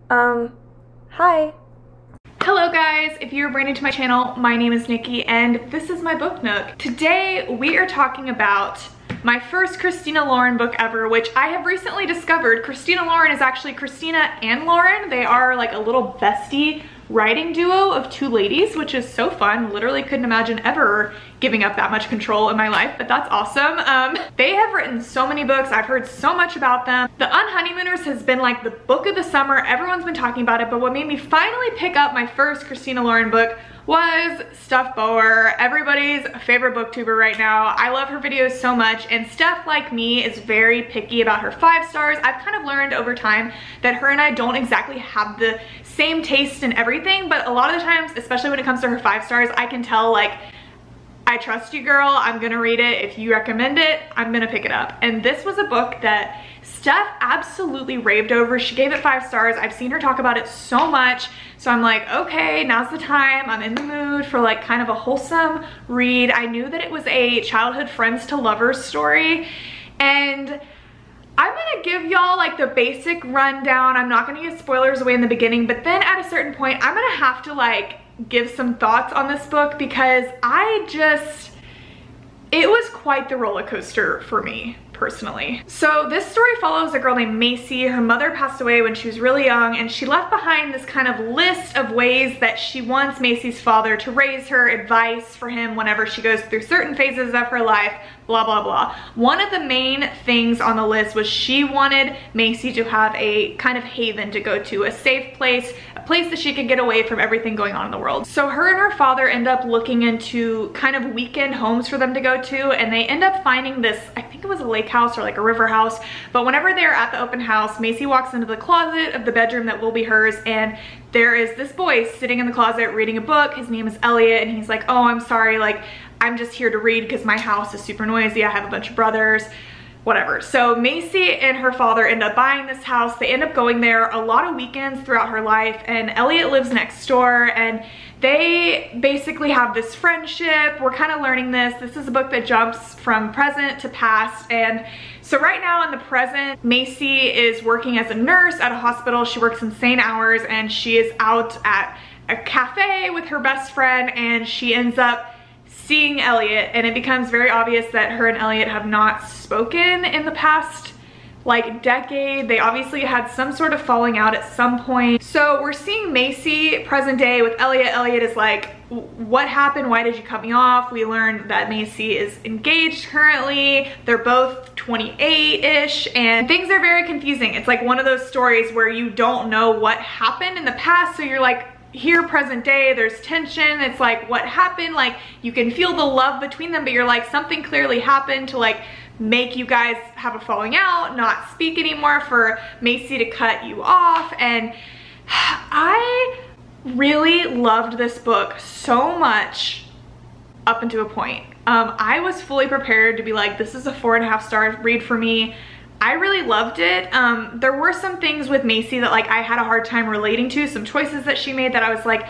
Hi. Hello guys, if you're brand new to my channel, my name is Nikki and this is my book nook. Today we are talking about my first Christina Lauren book ever, which I have recently discovered. Christina Lauren is actually Christina and Lauren. They are like a little bestie writing duo of two ladies, which is so fun. Literally couldn't imagine ever giving up that much control in my life, but that's awesome. They have written so many books. I've heard so much about them. The Unhoneymooners has been like the book of the summer. Everyone's been talking about it, but what made me finally pick up my first Christina Lauren book was Steph Bower, everybody's favorite booktuber right now. I love her videos so much, and Steph, like me, is very picky about her 5 stars. I've kind of learned over time that her and I don't exactly have the same taste in everything, but a lot of the times, especially when it comes to her 5 stars, I can tell, like, I trust you, girl, I'm gonna read it. If you recommend it, I'm gonna pick it up. And this was a book that Steph absolutely raved over. She gave it 5 stars. I've seen her talk about it so much. So I'm like, okay, now's the time. I'm in the mood for like kind of a wholesome read. I knew that it was a childhood friends to lovers story. And I'm gonna give y'all like the basic rundown. I'm not gonna give spoilers away in the beginning, but then at a certain point, I'm gonna have to like give some thoughts on this book because it was quite the roller coaster for me personally. So this story follows a girl named Macy. Her mother passed away when she was really young, and she left behind this kind of list of ways that she wants Macy's father to raise her, advice for him whenever she goes through certain phases of her life, blah, blah, blah. One of the main things on the list was she wanted Macy to have a kind of haven to go to, a safe place, a place that she could get away from everything going on in the world. So her and her father end up looking into kind of weekend homes for them to go to, and they end up finding this, I think it was a lake house or like a river house, but whenever they're at the open house, Macy walks into the closet of the bedroom that will be hers, and there is this boy sitting in the closet reading a book. His name is Elliot, and he's like, oh, I'm sorry, like, I'm just here to read because my house is super noisy. I have a bunch of brothers, whatever. So Macy and her father end up buying this house. They end up going there a lot of weekends throughout her life, and Elliot lives next door, and they basically have this friendship. We're kind of learning this. This is a book that jumps from present to past, and so right now in the present, Macy is working as a nurse at a hospital. She works insane hours, and she is out at a cafe with her best friend, and she ends up seeing Elliot, and it becomes very obvious that her and Elliot have not spoken in the past like decade. They obviously had some sort of falling out at some point. So we're seeing Macy present day with Elliot. Elliot is like, what happened? Why did you cut me off? We learned that Macy is engaged currently. They're both 28-ish, and things are very confusing. It's like one of those stories where you don't know what happened in the past, so you're like, here present day, there's tension. It's like, what happened? Like, you can feel the love between them, but you're like, something clearly happened to like make you guys have a falling out, not speak anymore, for Macy to cut you off. And I really loved this book so much up until a point. I was fully prepared to be like, this is a 4.5 star read for me. I really loved it. There were some things with Macy that like I had a hard time relating to, some choices that she made that I was like,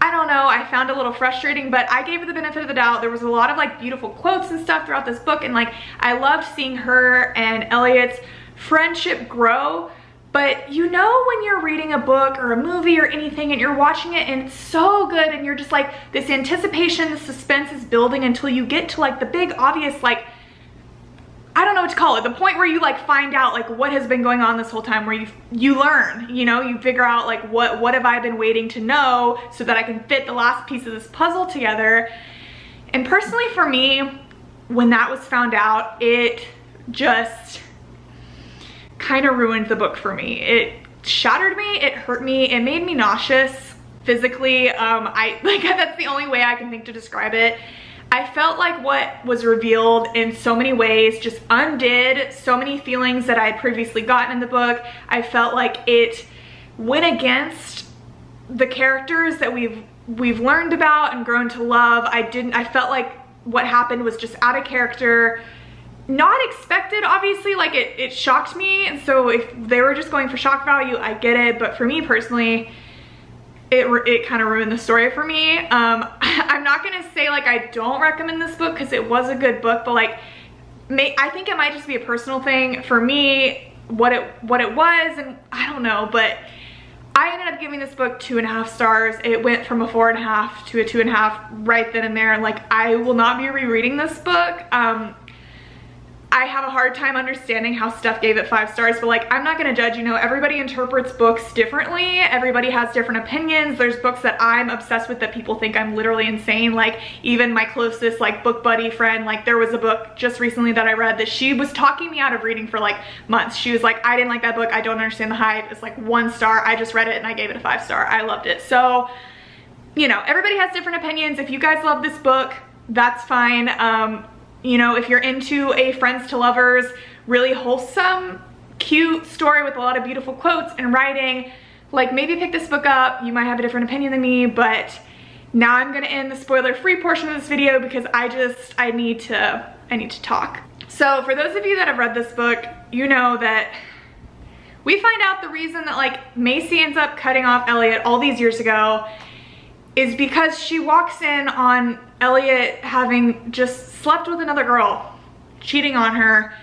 I don't know, I found a little frustrating, but I gave her the benefit of the doubt. There was a lot of like beautiful quotes and stuff throughout this book, and like I loved seeing her and Elliot's friendship grow. But you know when you're reading a book or a movie or anything and you're watching it and it's so good and you're just like, this anticipation, the suspense is building until you get to like the big obvious, like, I don't know what to call it, the point where you like find out like what has been going on this whole time, where you learn, you know, you figure out like what have I been waiting to know so that I can fit the last piece of this puzzle together. And personally for me, when that was found out, it just kind of ruined the book for me. It shattered me, it hurt me, it made me nauseous physically. That's the only way I can think to describe it. I felt like what was revealed in so many ways just undid so many feelings that I had previously gotten in the book. I felt like it went against the characters that we've learned about and grown to love. I felt like what happened was just out of character, not expected, obviously. Like it shocked me, and so if they were just going for shock value, I get it, but for me personally, it kind of ruined the story for me. I'm not gonna say like I don't recommend this book because it was a good book, but like I think it might just be a personal thing for me, what it was, and I don't know, but I ended up giving this book 2.5 stars. It went from a 4.5 to a 2.5 right then and there. Like, I will not be rereading this book. I have a hard time understanding how Steph gave it 5 stars, but like, I'm not gonna judge, you know, everybody interprets books differently. Everybody has different opinions. There's books that I'm obsessed with that people think I'm literally insane. Like, even my closest like book buddy friend, like there was a book just recently that I read that she was talking me out of reading for like months. She was like, I didn't like that book. I don't understand the hype. It's like 1 star. I just read it and I gave it a 5 star. I loved it. So, you know, everybody has different opinions. If you guys love this book, that's fine. You know, if you're into a friends to lovers, really wholesome, cute story with a lot of beautiful quotes and writing, like maybe pick this book up. You might have a different opinion than me, but now I'm gonna end the spoiler-free portion of this video because I need to talk. So for those of you that have read this book, you know that we find out the reason that like Macy ends up cutting off Elliot all these years ago is because she walks in on Elliot having just slept with another girl, cheating on her,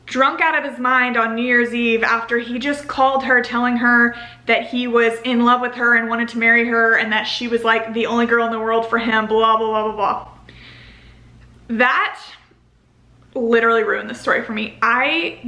drunk out of his mind on New Year's Eve after he just called her telling her that he was in love with her and wanted to marry her and that she was like the only girl in the world for him, blah, blah, blah, blah, blah. That literally ruined the story for me. I'm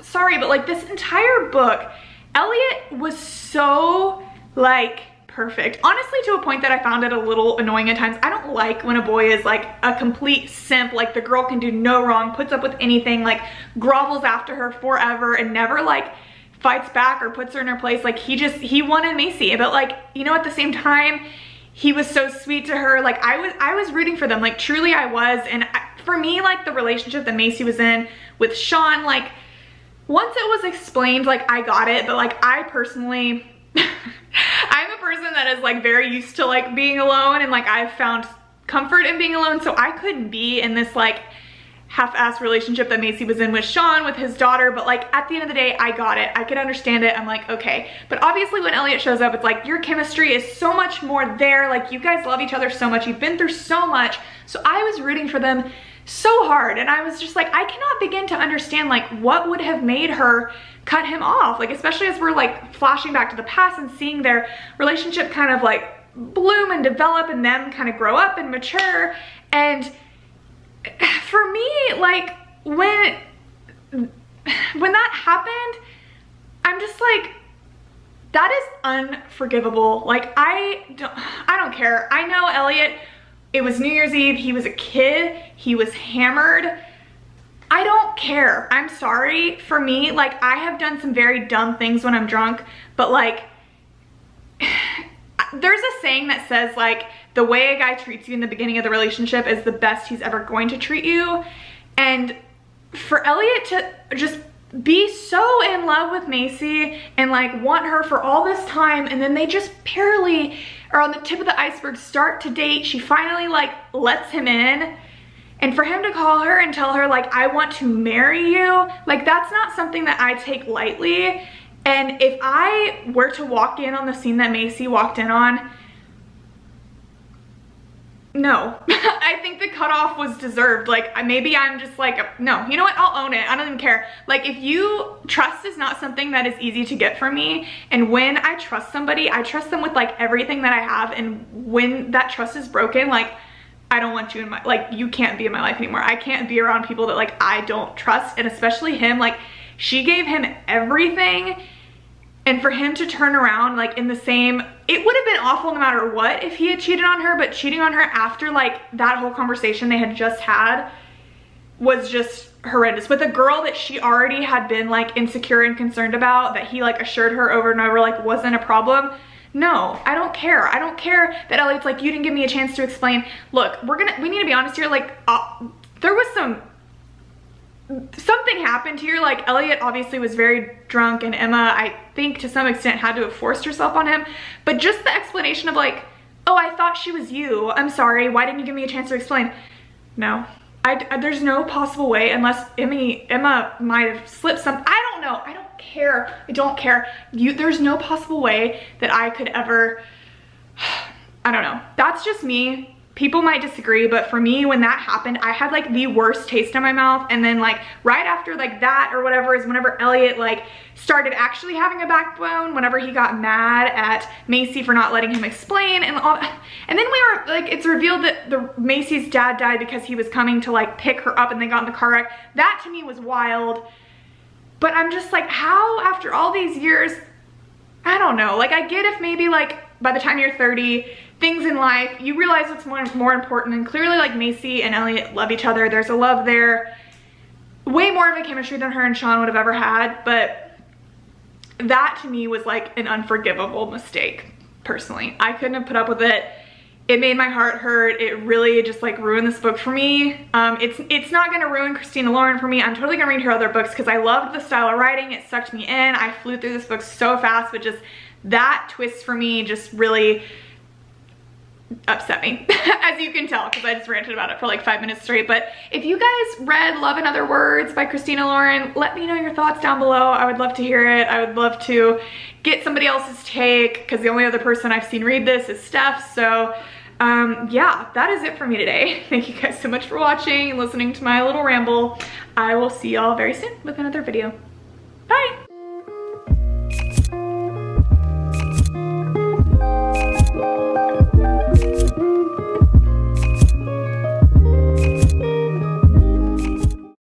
sorry, but like this entire book, Elliot was so like perfect. Honestly, to a point that I found it a little annoying at times. I don't like when a boy is like a complete simp, like the girl can do no wrong, puts up with anything, like grovels after her forever and never like fights back or puts her in her place. Like he wanted Macy, but like, you know, at the same time, he was so sweet to her. Like I was rooting for them, like truly I was. And for me, like the relationship that Macy was in with Sean, like once it was explained, like I got it, but like I personally, I'm a person that is like very used to like being alone and like I've found comfort in being alone, so I couldn't be in this like half-ass relationship that Macy was in with Sean, with his daughter. But like at the end of the day, I got it. I could understand it. I'm like, okay. But obviously when Elliot shows up, it's like your chemistry is so much more there. Like you guys love each other so much. You've been through so much. So I was rooting for them so hard. And I was just like, I cannot begin to understand like what would have made her cut him off. Like, especially as we're like flashing back to the past and seeing their relationship kind of like bloom and develop and them kind of grow up and mature. And for me, like when that happened, I'm just like, that is unforgivable. Like I don't care. I know Elliot, it was New Year's Eve, he was a kid, he was hammered. I don't care. I'm sorry. For me, like I have done some very dumb things when I'm drunk, but like there's a saying that says like the way a guy treats you in the beginning of the relationship is the best he's ever going to treat you. And for Elliot to just be so in love with Macy and like want her for all this time, and then they just barely are on the tip of the iceberg, start to date, she finally like lets him in. And for him to call her and tell her like, I want to marry you, like that's not something that I take lightly. And if I were to walk in on the scene that Macy walked in on, no, I think the cutoff was deserved. Like maybe I'm just like, no, you know what? I'll own it. I don't even care. Like trust is not something that is easy to get from me. And when I trust somebody, I trust them with like everything that I have. And when that trust is broken, like I don't want you in my, like you can't be in my life anymore. I can't be around people that like I don't trust. And especially him, like she gave him everything. And for him to turn around like in the same, it would have been awful no matter what if he had cheated on her, but cheating on her after like that whole conversation they had just had was just horrendous. With a girl that she already had been like insecure and concerned about, that he like assured her over and over like wasn't a problem. No, I don't care. I don't care that Elliot's like, you didn't give me a chance to explain. Look, we need to be honest here. Like there was something happened here. Like Elliot obviously was very drunk and Emma, I think to some extent had to have forced herself on him. But just the explanation of like, oh, I thought she was you. I'm sorry. Why didn't you give me a chance to explain? No, there's no possible way unless Emma might have slipped some. I don't know. I don't care. I don't care. There's no possible way that I could ever, I don't know. That's just me. people might disagree, but for me, when that happened, I had like the worst taste in my mouth. And then like right after like that or whatever is whenever Elliot like started actually having a backbone, whenever he got mad at Macy for not letting him explain and all that. And then we were like, it's revealed that Macy's dad died because he was coming to like pick her up and they got in the car wreck. That to me was wild. But I'm just like, how after all these years, I don't know. Like I get if maybe like by the time you're 30, things in life, you realize what's more important, and clearly like Macy and Elliot love each other. There's a love there. Way more of a chemistry than her and Sean would have ever had, but that to me was like an unforgivable mistake, personally. I couldn't have put up with it. It made my heart hurt. It really just like ruined this book for me. It's not gonna ruin Christina Lauren for me. I'm totally gonna read her other books because I loved the style of writing. It sucked me in. I flew through this book so fast, but just that twist for me just really upset me, as you can tell, because I just ranted about it for like 5 minutes straight. But if you guys read Love in Other Words by Christina Lauren, let me know your thoughts down below. I would love to hear it. I would love to get somebody else's take, because the only other person I've seen read this is Steph. So yeah, that is it for me today. Thank you guys so much for watching and listening to my little ramble. I will see y'all very soon with another video.